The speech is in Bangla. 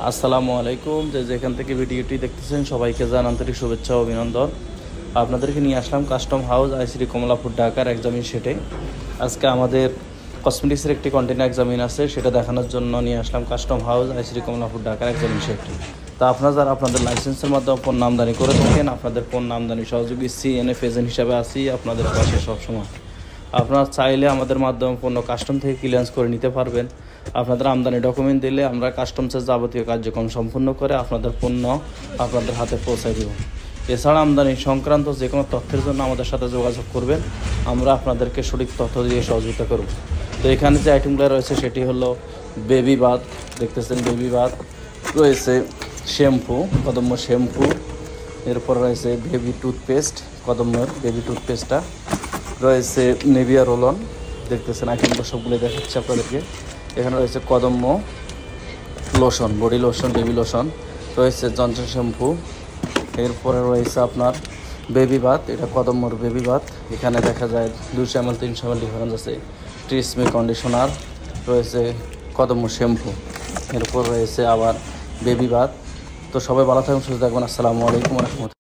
আসসালামু আলাইকুম। যেখান থেকে ভিডিওটি দেখতেছেন সবাইকে জানান আন্তরিক শুভেচ্ছা ও অভিনন্দন। আপনাদেরকে নিয়ে আসলাম কাস্টম হাউস আইসিডি কমলাপুর ঢাকার এক্সামিন সেটে। আজকে আমাদের কসমেটিক্সের একটি কন্টেনার এক্সামিন আছে, সেটা দেখানোর জন্য নিয়ে আসলাম কাস্টম হাউস আইসিডি কমলাপুর ঢাকার এক্সামিন সেটটি। তা আপনারা যারা আপনাদের লাইসেন্সের মাধ্যমে পণ্য আমদানি করে থাকেন, আপনাদের পণ্য আমদানি সহযোগী সিএনএফ এজেন্ট হিসাবে আছি আপনাদের পাশে সবসময়। আপনারা চাইলে আমাদের মাধ্যমে পণ্য কাস্টম থেকে ক্লিয়ারেন্স করে নিতে পারবেন। আপনাদের আমদানি ডকুমেন্ট দিলে আমরা কাস্টমসের যাবতীয় কার্যক্রম সম্পূর্ণ করে আপনাদের পণ্য আপনাদের হাতে পৌঁছে দেব। এছাড়া আমদানি সংক্রান্ত যে কোনো তথ্যের জন্য আমাদের সাথে যোগাযোগ করবেন, আমরা আপনাদেরকে সঠিক তথ্য দিয়ে সহযোগিতা করব। তো এখানে যে আইটেমগুলো রয়েছে সেটি হলো বেবি বাথ, দেখতেছেন বেবি বাথ রয়েছে, শ্যাম্পু কদম্ব শ্যাম্পু, এরপর রয়েছে বেবি টুথপেস্ট কদম্বর বেবি টুথপেস্টটা রয়েছে, নেভিয়া রোলন, দেখতেছেন আইটেমগুলো সবগুলো দেখাচ্ছি আপনাদেরকে। এখানে রয়েছে Kadamba lotion, body lotion, baby lotion রয়েছে, জনসন শ্যাম্পু, এরপরে রয়েছে আপনার বেবি বাথ, এটা কদম্বর বেবি বাথ। এখানে দেখা যায় 200 ml 300 ml ডিফারেন্স আছে। ট্রিসমি কন্ডিশনার রয়েছে, কদম্ব শ্যাম্পু, এরপর রয়েছে আবার বেবি বাথ। তো সবাই ভালো থাকুন, সুস্থ থাকবেন। আসসালামু আলাইকুম ওয়া রাহমাতুল্লাহ।